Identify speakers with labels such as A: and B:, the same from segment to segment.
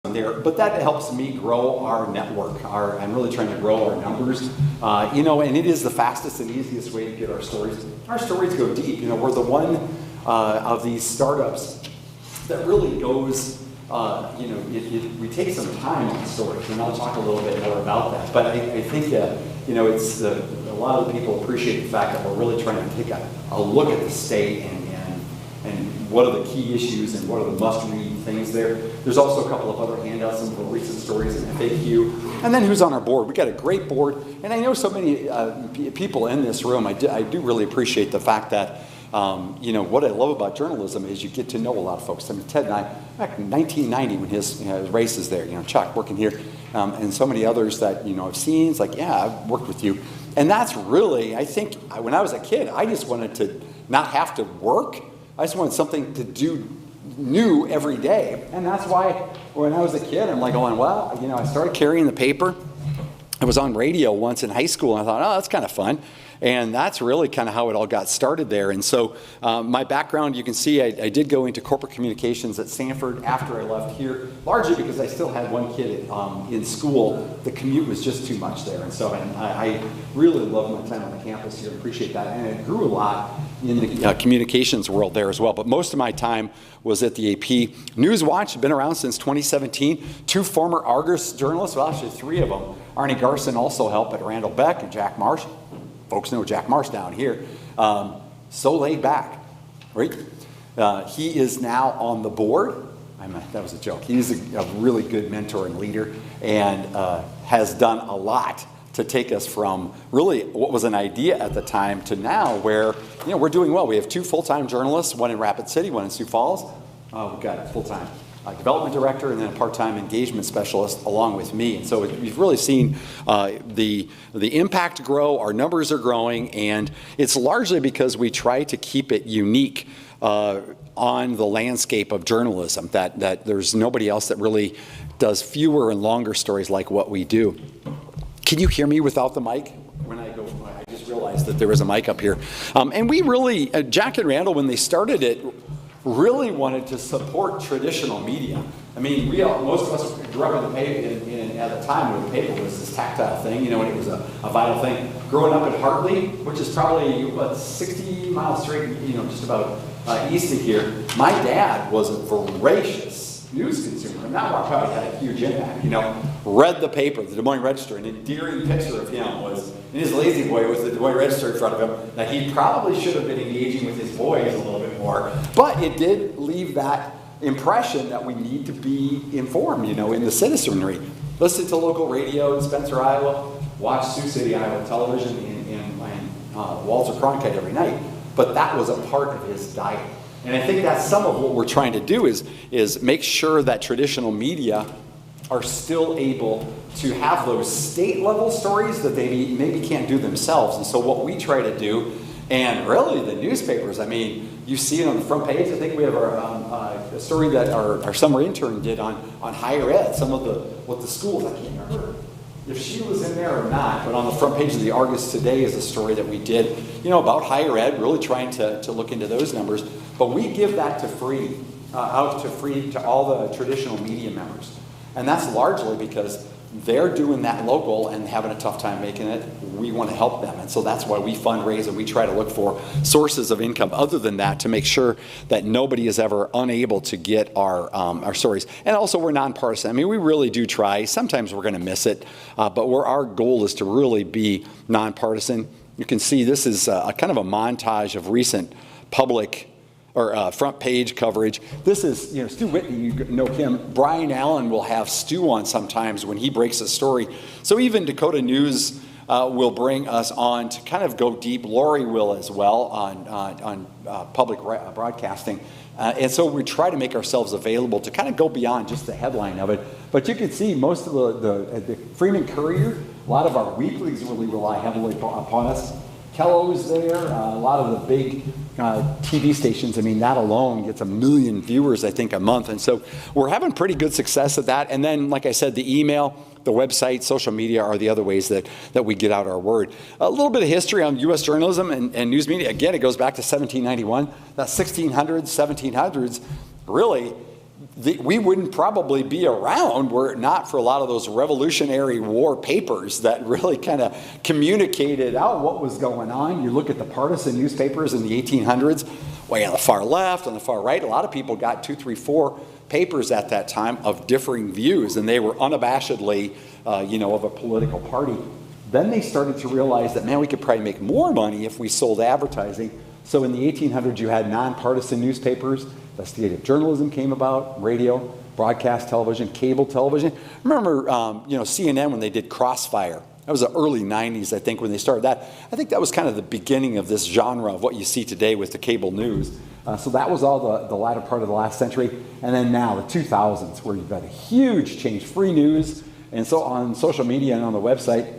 A: there, but that helps me grow our network. I'm really trying to grow our numbers, and it is the fastest and easiest way to get our stories. Our stories go deep. We're the one of these startups that really goes, we take some time on stories, and I'll talk a little bit more about that. But I think that, it's a lot of people appreciate the fact that we're really trying to take a look at the state and what are the key issues and what are the must-read things there. There's also a couple of other handouts, some of the recent stories and FAQ. And then who's on our board? We got a great board, and I know so many people in this room. I do really appreciate the fact that what I love about journalism is you get to know a lot of folks. I mean, Ted and I, back in 1990 when his race is there, Chuck working here, and so many others that, I've seen. It's like, yeah, I've worked with you. And that's really, I think, when I was a kid, I just wanted to not have to work. I just wanted something to do new every day. And that's why when I was a kid, I'm like going, well, I started carrying the paper. I was on radio once in high school, and I thought, oh, that's kind of fun. And that's really kind of how it all got started there. And so my background, you can see I did go into corporate communications at Stanford after I left here, largely because I still had one kid in school. The commute was just too much there. And so I really love my time on the campus here, appreciate that. And it grew a lot in the communications world there as well. But most of my time was at the AP News Watch, been around since 2017. 2 former Argus journalists, well, actually 3 of them. Arnie Garson also helped at Randall Beck and Jack Marsh. Folks know Jack Marsh down here. So laid back, right? He is now on the board. That was a joke. He's a really good mentor and leader, and has done a lot to take us from really what was an idea at the time to now where, we're doing well. We have 2 full-time journalists, one in Rapid City, one in Sioux Falls. We've got a full-time development director and then a part-time engagement specialist along with me. And so we've really seen the impact grow. Our numbers are growing, and it's largely because we try to keep it unique on the landscape of journalism, that there's nobody else that really does fewer and longer stories like what we do. Can you hear me without the mic? When I go, I just realized that there was a mic up here. And we really, Jack and Randall, when they started it, really wanted to support traditional media. I mean, most of us grew up in the paper, at the time when the paper was this tactile thing, and it was a vital thing. Growing up in Hartley, which is probably 60 miles straight, just about east of here, my dad was a voracious news consumer, and that probably had a huge impact. Read the paper, the Des Moines Register, and an endearing picture of him was, in his lazy boy, was the Des Moines Register in front of him. Now, he probably should have been engaging with his boys a little bit more, but it did leave that impression that we need to be informed, in the citizenry. Listen to local radio in Spencer, Iowa, watch Sioux City, Iowa television, and Walter Cronkite every night, but that was a part of his diet. And I think that's some of what we're trying to do is make sure that traditional media are still able to have those state-level stories that they maybe can't do themselves. And so what we try to do, and really the newspapers, you see it on the front page. I think we have a story that our summer intern did on higher ed, some of what the schools, I can't remember if she was in there or not, but on the front page of the Argus today is a story that we did, about higher ed, really trying to look into those numbers. But we give that out to all the traditional media members. And that's largely because they're doing that local and having a tough time making it. We want to help them. And so that's why we fundraise and we try to look for sources of income other than that to make sure that nobody is ever unable to get our stories. And also we're nonpartisan. We really do try. Sometimes we're going to miss it, but our goal is to really be nonpartisan. You can see this is a kind of a montage of recent public or front page coverage. This is, Stu Whitney, you know him. Brian Allen will have Stu on sometimes when he breaks a story. So even Dakota News will bring us on to kind of go deep. Lori will as well on public broadcasting. And so we try to make ourselves available to kind of go beyond just the headline of it. But you can see most of the Freeman Courier, a lot of our weeklies really rely heavily upon us. Kello's there, a lot of the big TV stations, that alone gets 1 million viewers, I think, a month. And so we're having pretty good success at that. And then, like I said, the email, the website, social media are the other ways that we get out our word. A little bit of history on U.S. journalism and news media. Again, it goes back to 1791. That 1600s, 1700s, really, we wouldn't probably be around were it not for a lot of those Revolutionary War papers that really kind of communicated out what was going on. You look at the partisan newspapers in the 1800s, way on the far left, on the far right, a lot of people got 2, 3, 4 papers at that time of differing views, and they were unabashedly, of a political party. Then they started to realize that, man, we could probably make more money if we sold advertising. So in the 1800s, you had nonpartisan newspapers. Investigative journalism came about, radio, broadcast television, cable television. Remember, CNN when they did Crossfire. That was the early 90s, I think, when they started that. I think that was kind of the beginning of this genre of what you see today with the cable news. So that was all the latter part of the last century. And then now, the 2000s, where you've got a huge change, free news. And so on social media and on the website,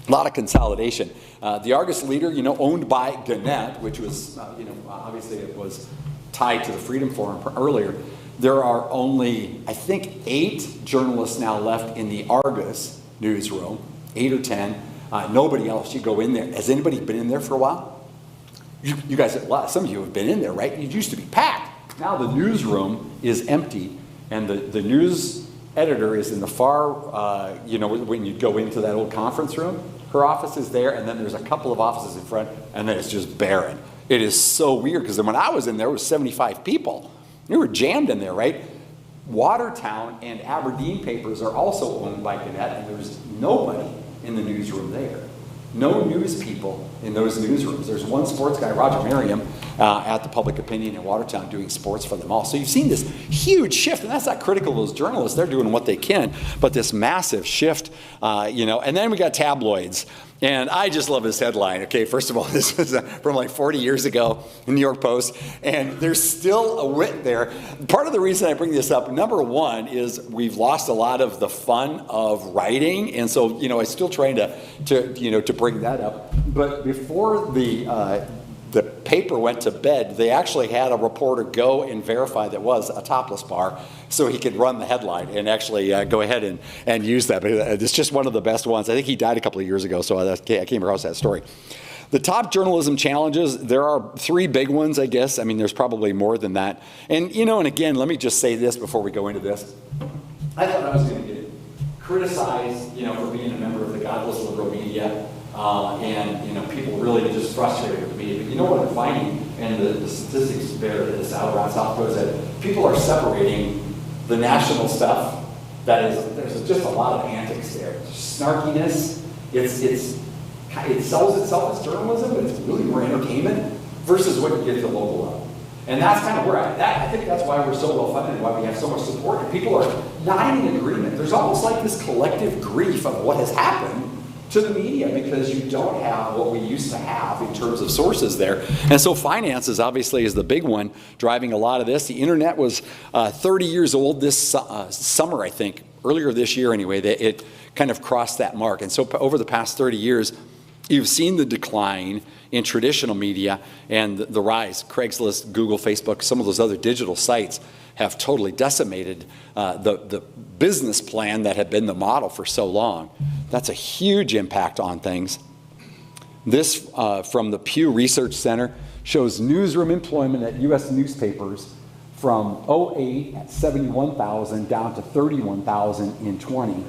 A: a lot of consolidation. The Argus Leader, owned by Gannett, which was, obviously it was tied to the Freedom Forum earlier. There are only, I think, 8 journalists now left in the Argus newsroom, 8 or 10. Nobody else. You go in there. Has anybody been in there for a while? You guys, some of you have been in there, right? It used to be packed. Now the newsroom is empty, and the news editor is in the far, when you go into that old conference room, her office is there, and then there's a couple of offices in front, and then it's just barren. It is so weird, because when I was in there, it was 75 people. We were jammed in there, right? Watertown and Aberdeen papers are also owned by Gannett, and there's nobody in the newsroom there. No news people in those newsrooms. There's one sports guy, Roger Merriam, at the Public Opinion in Watertown doing sports for them all. So you've seen this huge shift, and that's not critical of those journalists. They're doing what they can, but this massive shift, and then we got tabloids. And I just love this headline. Okay, first of all, this is from like 40 years ago in New York Post, and there's still a wit there. Part of the reason I bring this up, number one, is we've lost a lot of the fun of writing, and so I'm still trying to bring that up. But before the paper went to bed, they actually had a reporter go and verify that was a topless bar, so he could run the headline and actually go ahead and use that. But it's just one of the best ones. I think he died a couple of years ago, so I came across that story. The top journalism challenges, there are 3 big ones, I guess. I mean, there's probably more than that. And, and again, let me just say this before we go into this. I thought I was going to get criticized, for being a member of the godless liberal media. And people really just frustrated with me. But you know what I'm finding, and the statistics bear this out around South Dakota, is that people are separating the national stuff. There's just a lot of antics there. Snarkiness. It sells itself as journalism, but it's really more entertainment versus what you get at the local level. And that's kind of where I think that's why we're so well funded and why we have so much support. And people are not in agreement. There's almost like this collective grief of what has happened to the media, because you don't have what we used to have in terms of sources there. And so finances obviously is the big one driving a lot of this. The internet was 30 years old this summer, I think, earlier this year anyway, it kind of crossed that mark. And so over the past 30 years, you've seen the decline in traditional media and the rise. Craigslist, Google, Facebook, some of those other digital sites have totally decimated the business plan that had been the model for so long. That's a huge impact on things. This from the Pew Research Center shows newsroom employment at U.S. newspapers from 2008 at 71,000 down to 31,000 in 20.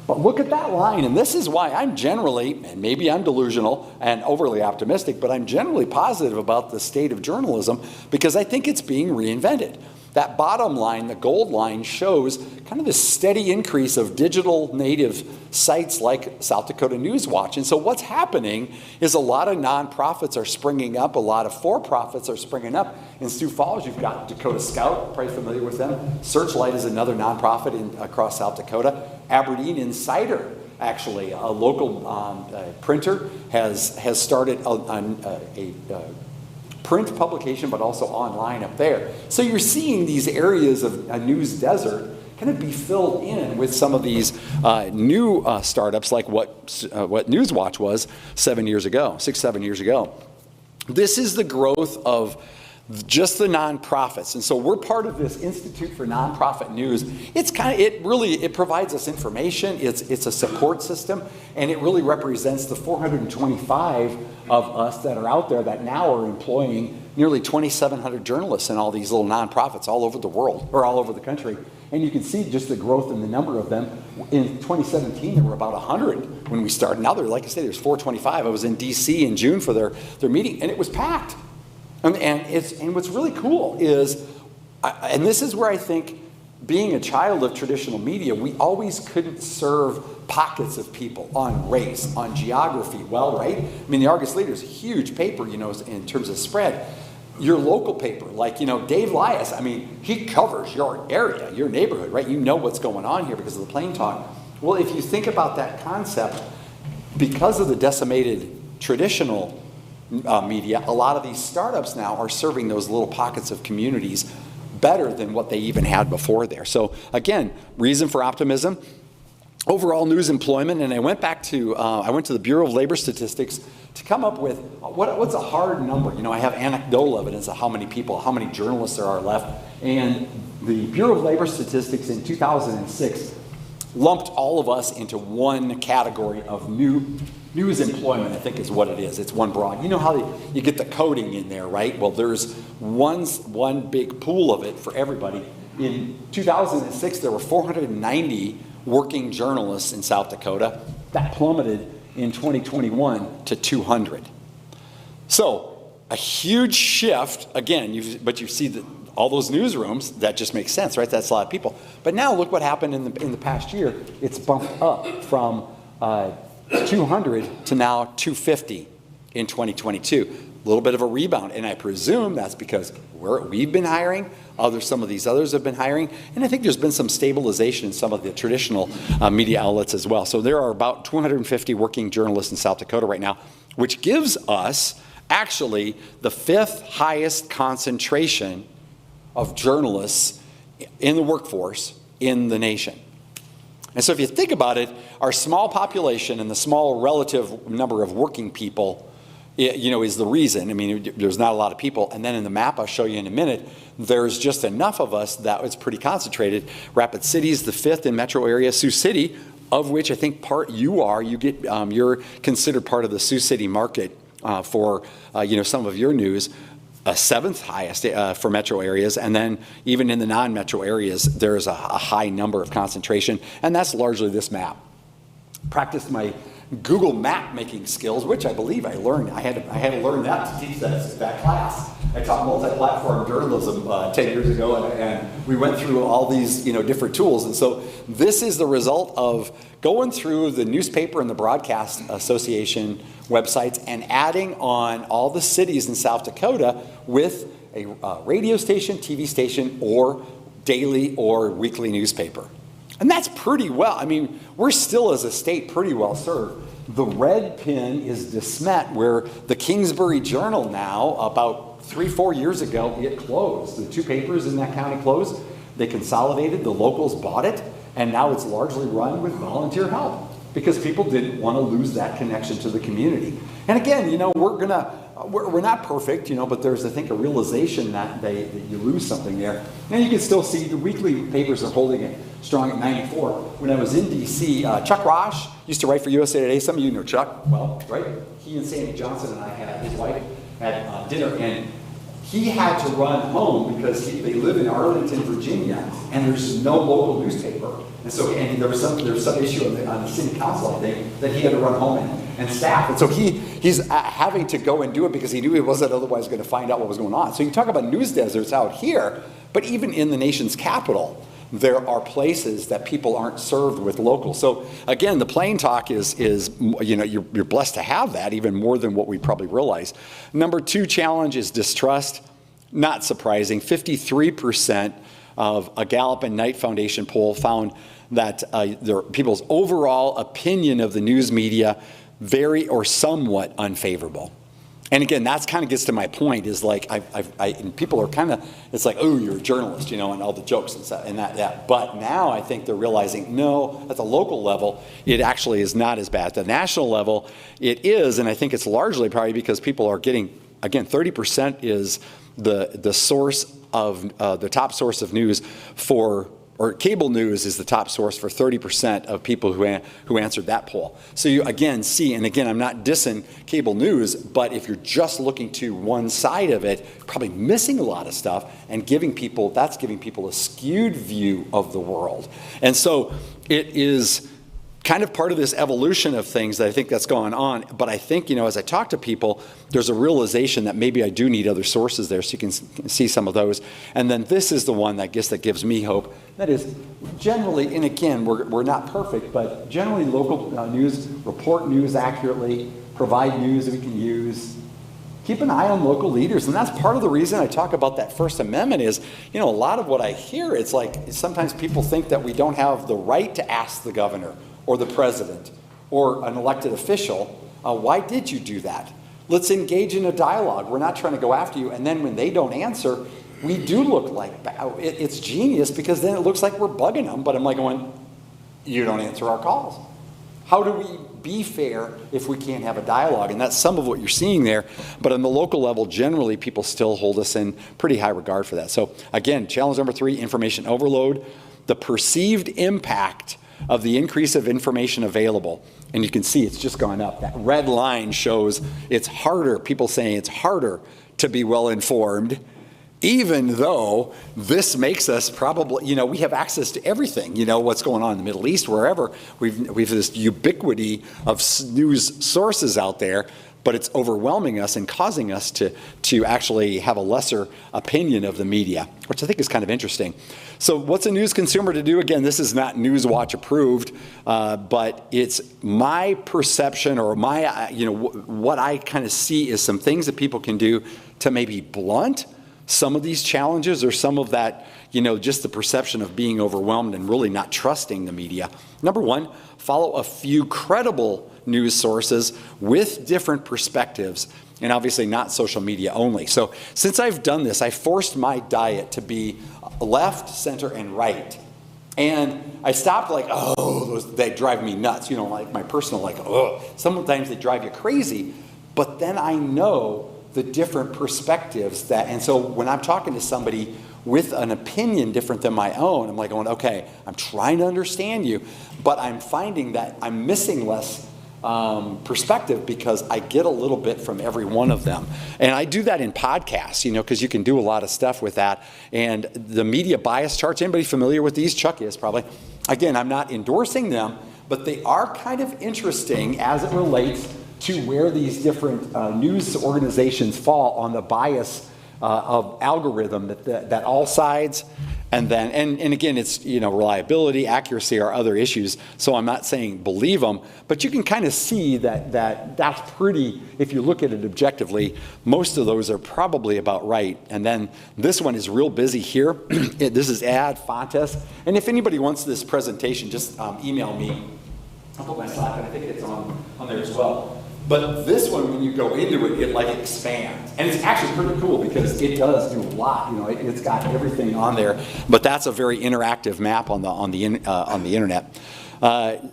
A: But look at that line, and this is why I'm generally, and maybe I'm delusional and overly optimistic, but I'm generally positive about the state of journalism because I think it's being reinvented. That bottom line, the gold line, shows kind of this steady increase of digital native sites like South Dakota News Watch. And so what's happening is a lot of nonprofits are springing up, a lot of for-profits are springing up. In Sioux Falls, you've got Dakota Scout, probably familiar with them. Searchlight is another nonprofit across South Dakota. Aberdeen Insider, actually, a local printer, has started a print publication, but also online up there. So you're seeing these areas of a news desert kind of be filled in with some of these new startups like what Newswatch was 7 years ago, 6-7 years ago. This is the growth of just the nonprofits, and so we're part of this Institute for Nonprofit News. It provides us information. It's a support system, and it really represents the 425 of us that are out there that now are employing nearly 2,700 journalists in all these little nonprofits all over the world, or all over the country. And you can see just the growth in the number of them. In 2017, there were about 100 when we started. Now, like I say, there's 425. I was in D.C. in June for their meeting, and it was packed. And what's really cool is, and this is where I think, being a child of traditional media, we always couldn't serve pockets of people on race, on geography well, right? I mean, the Argus Leader is a huge paper, in terms of spread. Your local paper, like, Dave Lias, I mean, he covers your area, your neighborhood, right? You know what's going on here because of the Plain Talk. Well, if you think about that concept, because of the decimated traditional media, a lot of these startups now are serving those little pockets of communities better than what they even had before there. So again, reason for optimism. Overall news employment, and I went to the Bureau of Labor Statistics to come up with what's a hard number. I have anecdotal evidence of how many people, how many journalists there are left. And the Bureau of Labor Statistics in 2006 lumped all of us into one category of news employment, I think is what it is. It's one broad. You know how you get the coding in there, right? Well, there's one big pool of it for everybody. In 2006, there were 490 working journalists in South Dakota. That plummeted in 2021 to 200. So a huge shift, again, but you see that all those newsrooms, that just makes sense, right? That's a lot of people. But now look what happened in the past year. It's bumped up from 200 to now 250 in 2022. A little bit of a rebound, and I presume that's because we've been hiring, some of these others have been hiring, and I think there's been some stabilization in some of the traditional media outlets as well. So there are about 250 working journalists in South Dakota right now, which gives us actually the 5th highest concentration of journalists in the workforce in the nation. And so if you think about it, our small population and the small relative number of working people, is the reason. I mean, there's not a lot of people. And then in the map I'll show you in a minute, there's just enough of us that it's pretty concentrated. Rapid City is the 5th in metro area. Sioux City, of which I think you're considered part of the Sioux City market for some of your news. 7th highest for metro areas, and then even in the non-metro areas, there's a high number of concentration, and that's largely this map. Practiced my Google map making skills, which I believe I learned. I had to learn that to teach that class. I taught multi-platform journalism 10 years ago, and we went through all these different tools. And so this is the result of going through the newspaper and the broadcast association websites and adding on all the cities in South Dakota with a radio station, TV station, or daily or weekly newspaper. And that's pretty well. I mean, we're still as a state pretty well served. The red pin is DeSmet, where the Kingsbury Journal now, about 3-4 years ago, it closed. The 2 papers in that county closed. They consolidated, the locals bought it, and now it's largely run with volunteer help because people didn't want to lose that connection to the community. And again, we're not perfect, but there's, I think, a realization that you lose something there. And you can still see the weekly papers are holding it strong at 94. When I was in D.C., Chuck Rosh used to write for USA Today. Some of you know Chuck well, right? He and Sandy Johnson and I his wife, had dinner, and he had to run home because they live in Arlington, Virginia, and there's no local newspaper. And so, there was some issue on the city council, I think, that he had to run home and staff. And so he's having to go and do it because he knew he wasn't otherwise going to find out what was going on. So you talk about news deserts out here, but even in the nation's capital, there are places that people aren't served with local. So again, the Plain Talk is you're blessed to have that, even more than what we probably realize. Number 2 challenge is distrust. Not surprising. 53% of a Gallup and Knight Foundation poll found that people's overall opinion of the news media very or somewhat unfavorable. And again, that's kind of gets to my point, is like, and people are kind of, it's like, oh, you're a journalist, and all the jokes and stuff, and that. But now I think they're realizing, no, at the local level, it actually is not as bad. At the national level, it is, and I think it's largely probably because people are getting, again, 30% is the source of, the top source of news for or cable news is the top source for 30% of people who answered that poll. So you again see, and again, I'm not dissing cable news, but if you're just looking to one side of it, probably missing a lot of stuff and that's giving people a skewed view of the world. And so it is kind of part of this evolution of things that I think that's going on. But I think, as I talk to people, there's a realization that maybe I do need other sources there, so you can see some of those. And then this is the one that gives me hope. That is generally, and again, we're not perfect, but generally local news, report news accurately, provide news that we can use, keep an eye on local leaders. And that's part of the reason I talk about that First Amendment is, a lot of what I hear, it's like sometimes people think that we don't have the right to ask the governor or the president or an elected official, why did you do that? Let's engage in a dialogue. We're not trying to go after you. And then when they don't answer, we do look like, it's genius because then it looks like we're bugging them. But I'm like going, you don't answer our calls. How do we be fair if we can't have a dialogue? And that's some of what you're seeing there. But on the local level, generally, people still hold us in pretty high regard for that. So again, challenge number 3, information overload. The perceived impact of the increase of information available. And you can see it's just gone up. That red line shows it's harder, people saying it's harder to be well informed, even though this makes us probably, we have access to everything, what's going on in the Middle East, wherever. We've this ubiquity of news sources out there, but it's overwhelming us and causing us to actually have a lesser opinion of the media, which I think is kind of interesting. So what's a news consumer to do? Again, this is not News Watch approved, but it's my perception or my, what I kind of see is some things that people can do to maybe blunt some of these challenges or some of that, just the perception of being overwhelmed and really not trusting the media. Number 1, follow a few credible news sources with different perspectives, and obviously not social media only. So since I've done this, I forced my diet to be left, center, and right. And I stopped they drive me nuts, like my personal, sometimes they drive you crazy, but then I know the different perspectives and so when I'm talking to somebody with an opinion different than my own, I'm like going, okay, I'm trying to understand you, but I'm finding that I'm missing less perspective because I get a little bit from every one of them. And I do that in podcasts, because you can do a lot of stuff with that. And the media bias charts, anybody familiar with these? Chuck is probably. Again, I'm not endorsing them, but they are kind of interesting as it relates to where these different news organizations fall on the bias of algorithm that all sides. And then, and again, it's, reliability, accuracy are other issues. So I'm not saying believe them, but you can kind of see that's pretty, if you look at it objectively, most of those are probably about right. And then this one is real busy here. This is Ad Fontes. And if anybody wants this presentation, just email me. I'll put my Slack, and I think it's on there as well. But this one, when you go into it, it expands. And it's actually pretty cool because it does do a lot. It's got everything on there. But that's a very interactive map on the internet.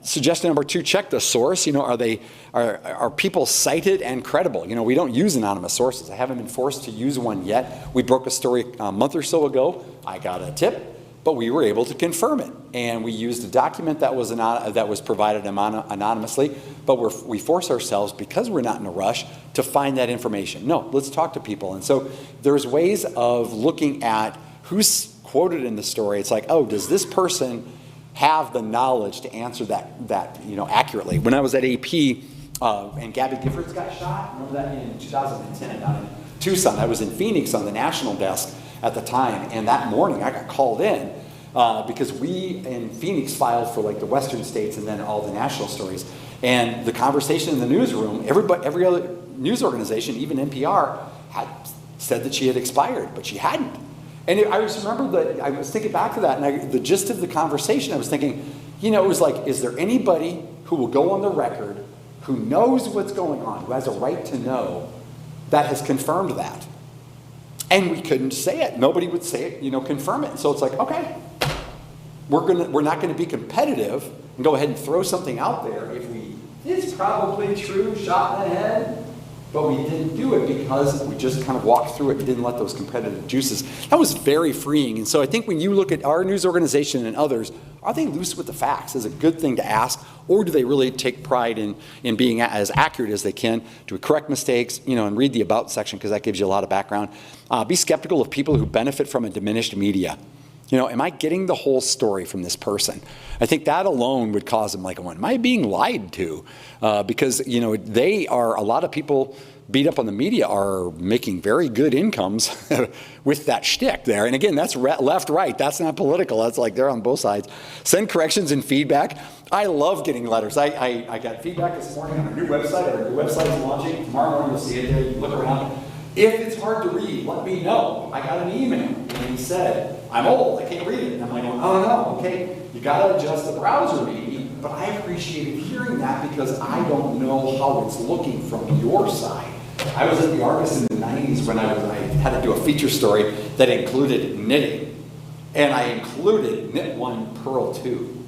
A: Suggestion number 2, check the source. Are people cited and credible? We don't use anonymous sources. I haven't been forced to use one yet. We broke a story a month or so ago. I got a tip, but we were able to confirm it. And we used a document that was provided anonymously, but we force ourselves, because we're not in a rush, to find that information. No, let's talk to people. And so there's ways of looking at who's quoted in the story. It's like, oh, does this person have the knowledge to answer that accurately? When I was at AP, and Gabby Giffords got shot, remember that in 2010 down in Tucson. I was in Phoenix on the national desk at the time, and that morning I got called in because we in Phoenix filed for the western states and then all the national stories. And the conversation in the newsroom, every other news organization, even NPR, had said that she had expired, but she hadn't. And I just remember that I was thinking back to that, and the gist of the conversation, I was thinking, it was like, is there anybody who will go on the record, who knows what's going on, who has a right to know, that has confirmed that? And we couldn't say it. Nobody would say it, confirm it. So it's like, okay, we're not going to be competitive and go ahead and throw something out there if it's probably true, shot in the head. but we didn't do it because we just kind of walked through it and didn't let those competitive juices. That was very freeing. And so I think when you look at our news organization and others, are they loose with the facts? Is it a good thing to ask, or do they really take pride in being as accurate as they can, to correct mistakes, and read the about section, because that gives you a lot of background. Be skeptical of people who benefit from a diminished media. Am I getting the whole story from this person? I think that alone would cause them like, am I being lied to? Because, they are, a lot of people beat up on the media are making very good incomes with that shtick there. And again, that's left, right. That's not political. That's like they're on both sides. Send corrections and feedback. I love getting letters. I got feedback this morning on our new website. Our new website is launching. Tomorrow morning you'll see it there. You look around. If it's hard to read, let me know. I got an email, and he said, I'm old, I can't read it. And I'm like, oh no, okay, you gotta adjust the browser maybe, but I appreciated hearing that because I don't know how it's looking from your side. I was at the Argus in the 90s when I had to do a feature story that included knitting, and I included knit one, purl two.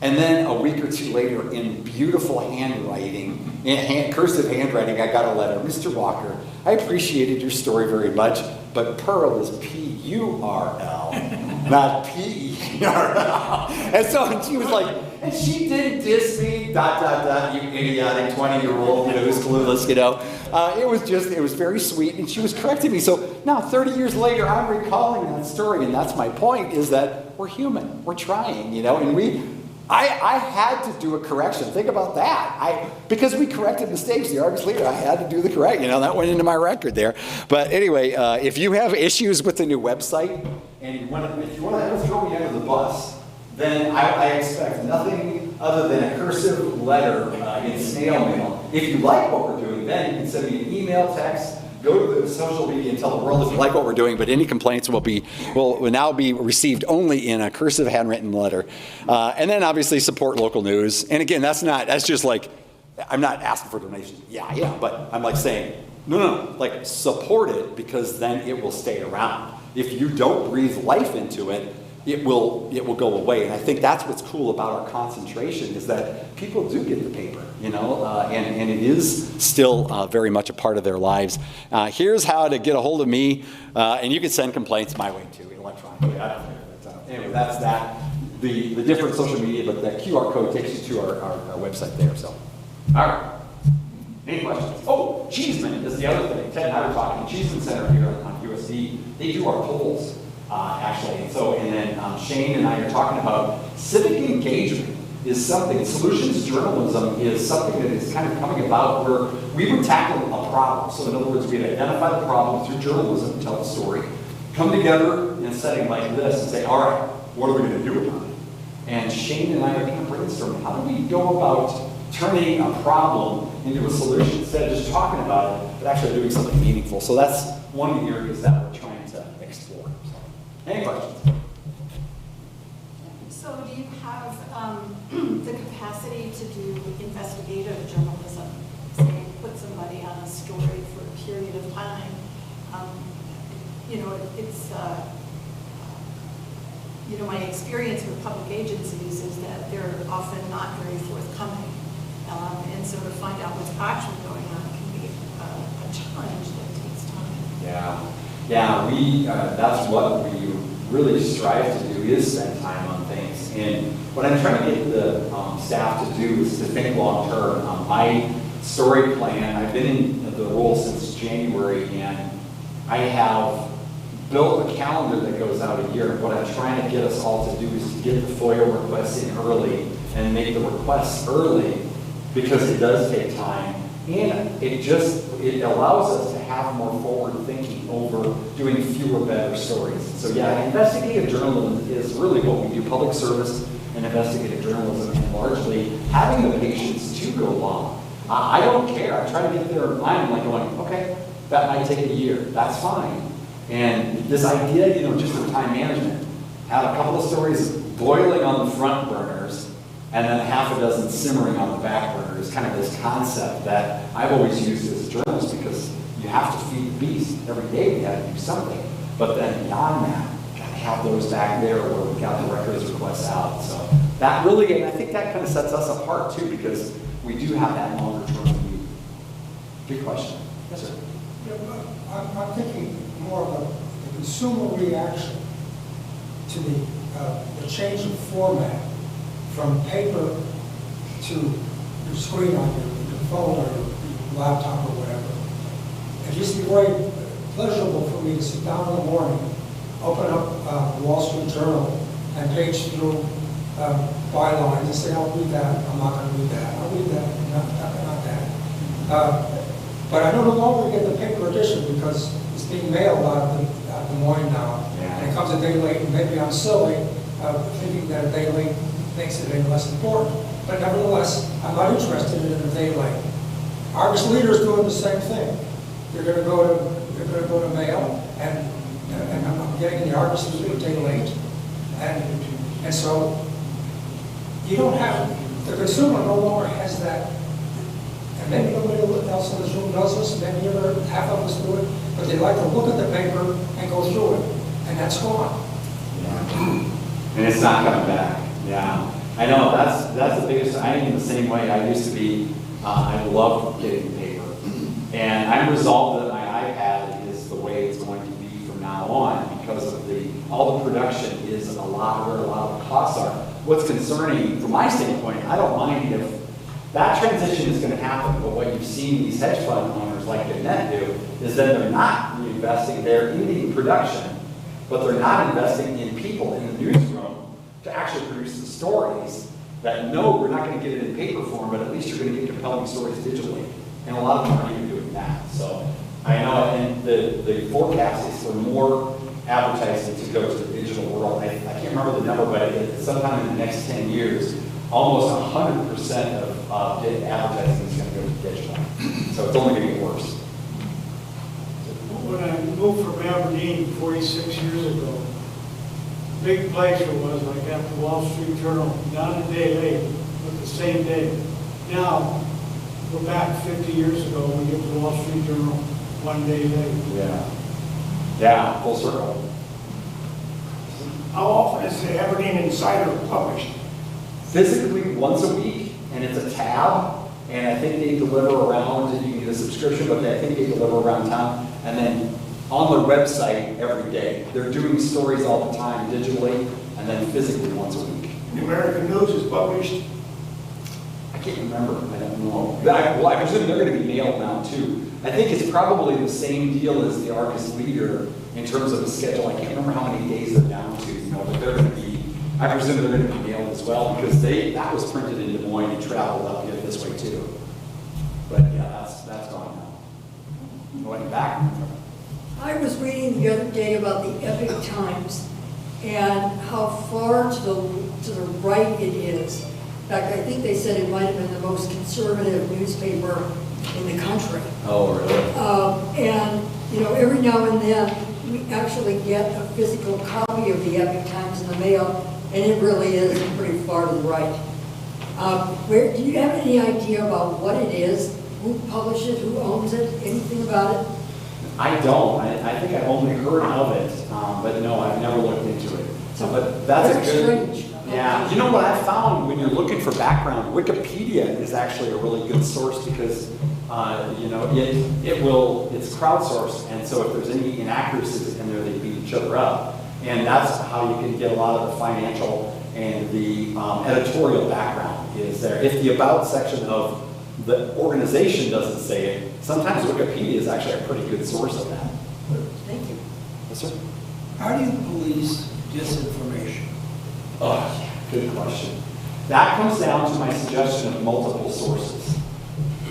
A: And then a week or two later, in beautiful handwriting, in cursive handwriting, I got a letter. Mr. Walker, I appreciated your story very much, but purl is P-U-R-L, not P-E-R-L. And so she was like, and she didn't diss me, ... you idiotic 20-year-old, who's clueless, It was very sweet, and she was correcting me. So now, 30 years later, I'm recalling that story, and that's my point, is that we're human. We're trying, and I had to do a correction. Think about that. Because we corrected mistakes, the Argus leader, I had to do the correct. That went into my record there. But anyway, if you have issues with the new website, and if you want to ever throw me under the bus, then I expect nothing other than a cursive letter in snail mail. If you like what we're doing, then you can send me an email, text, go to the social media and tell the world if you like what we're doing, but any complaints will now be received only in a cursive handwritten letter. And then obviously support local news. And again, that's just like, I'm not asking for donations. Yeah, but I'm like saying, no, like support it, because then it will stay around. If you don't breathe life into it, it will go away. And I think that's what's cool about our concentration, is that people do get the paper, and it is still very much a part of their lives. Here's how to get a hold of me, and you can send complaints my way too, electronically. I don't care. Anyway, that's that. The different social media, but that QR code takes you to our website there. So, all right. Any questions? Oh, Cheeseman is the other thing. Ted and I were talking. Cheeseman Center here on USD, they do our polls. Actually. And then Shane and I are talking about civic engagement is something, solutions journalism is something that is kind of coming about where we would tackle a problem. So in other words, we'd identify the problem through journalism, tell the story, come together in a setting like this and say, all right, what are we going to do about it? And Shane and I are kind of brainstorming, how do we go about turning a problem into a solution instead of just talking about it, but actually doing something meaningful. So that's one of the areas that we're trying to explore. Any questions?
B: So do you have the capacity to do investigative journalism? Say, put somebody on a story for a period of time. My experience with public agencies is that they're often not very forthcoming. And so to find out what's actually going on can be a challenge that takes time.
A: Yeah, that's what we really strive to do, is spend time on things. And what I'm trying to get the staff to do is to think long term. My story plan, I've been in the role since January, and I have built a calendar that goes out a year. And what I'm trying to get us all to do is to get the FOIA requests in early and make the requests early, because it does take time. And it allows us to have more forward thinking over doing fewer, better stories. So investigative journalism is really what we do, public service and investigative journalism, and largely having the patience to go long. I don't care. I try to get there. I'm like going, okay, that might take a year. That's fine. And this idea, just of time management, have a couple of stories boiling on the front burners, and then half a dozen simmering on the back burner, is kind of this concept that I've always used as a journalist, because you have to feed the beast. Every day we got to do something. But then beyond that, got to have those back there where we got the records requests out. So that really, and I think that kind of sets us apart too, because we do have that longer term view. Good question. Yes, sir.
C: Yeah, but I'm thinking more of the consumer reaction to the change of format from paper to your screen on your phone or your laptop or whatever. It used to be very pleasurable for me to sit down in the morning, open up the Wall Street Journal, and page through bylines and say, I'll read that, I'm not going to read that, I'll read that, not that. But I no longer get the paper edition because it's being mailed out of Des Moines now.
A: Yeah.
C: And it comes a day late, and maybe I'm silly, thinking that a day late makes the day less important. But nevertheless, I'm not interested in a day late. Argus Leader is doing the same thing. They're going to go to mail, and I'm getting the Argus Leader a day late. And so you don't have, the consumer no longer has that. And maybe nobody else in this room does this, maybe half of us do it, but they like to look at the paper and go through it, and that's gone.
A: Yeah. And it's not coming back. Yeah. I know, that's the biggest, I am the same way. I used to be, I loved getting paper. And I'm resolved that my iPad is the way it's going to be from now on because of all the production is a lot where a lot of the costs are. What's concerning, from my standpoint, I don't mind if that transition is going to happen, but what you've seen these hedge fund owners like Gannett do is that they're not reinvesting, they're in the production, but they're not investing in people in the newsroom to actually produce the stories that no, we're not going to get it in paper form, but at least you're going to get compelling stories digitally. And a lot of them aren't even doing that. So I know, and the forecast is for more advertising to go to the digital world. I can't remember the number, but sometime in the next 10 years, almost 100% of advertising is going to go to digital. So it's only going to get worse.
D: When I moved from Aberdeen 46 years ago, big pleasure was I got the Wall Street Journal not a day late, but the same day. Now, go back 50 years ago, we get the Wall Street Journal one day late.
A: Yeah. Yeah, full circle.
E: How often is the Aberdeen Insider published?
A: Physically once a week, and it's a tab, and I think they deliver around, you can get a subscription, but I think they deliver around town, and then on their website every day. They're doing stories all the time digitally, and then physically once a week.
E: The American News is published.
A: I can't remember, I don't know. Well, I presume they're going to be mailed now too. I think it's probably the same deal as the Argus Leader in terms of the schedule. I can't remember how many days they're down to, but they're going to be, I presume they're going to be mailed as well because that was printed in Des Moines and traveled up here this way too. But yeah, that's gone now. Going back.
F: I was reading the other day about the Epic Times and how far to the right it is. In fact, I think they said it might have been the most conservative newspaper in the country.
A: Oh, really?
F: And, every now and then, we actually get a physical copy of the Epic Times in the mail, and it really is pretty far to the right. Do you have any idea about what it is? Who publishes it? Who owns it? Anything about it?
A: I don't. I think I've only heard of it, but no, I've never looked into it. But that's a good.
F: Strange.
A: Yeah, you know what I found when you're looking for background, Wikipedia is actually a really good source because it's crowdsourced, and so if there's any inaccuracies in there, they beat each other up, and that's how you can get a lot of the financial and the editorial background is there. If the about section of the organization doesn't say it, sometimes Wikipedia is actually a pretty good source of that.
F: Thank you.
A: Yes, sir.
G: How do you police disinformation?
A: Oh, good question. That comes down to my suggestion of multiple sources.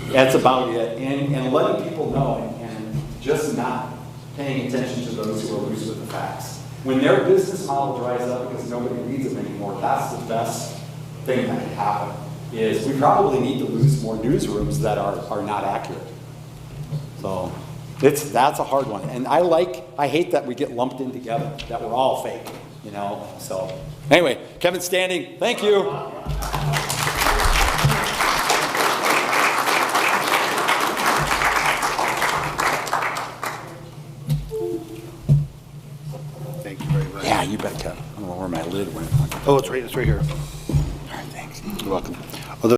A: That's about it. And letting people know and just not paying attention to those who are loose with the facts. When their business model dries up because nobody reads them anymore, that's the best thing that could happen. Is we probably need to lose more newsrooms that are not accurate. So that's a hard one. And I hate that we get lumped in together, that we're all fake, So anyway, Kevin Standing, thank you.
G: Thank you very much.
A: Yeah, you bet, Kevin. I don't know where my lid went.
G: Oh, it's right here.
A: All right, thanks.
G: You're welcome.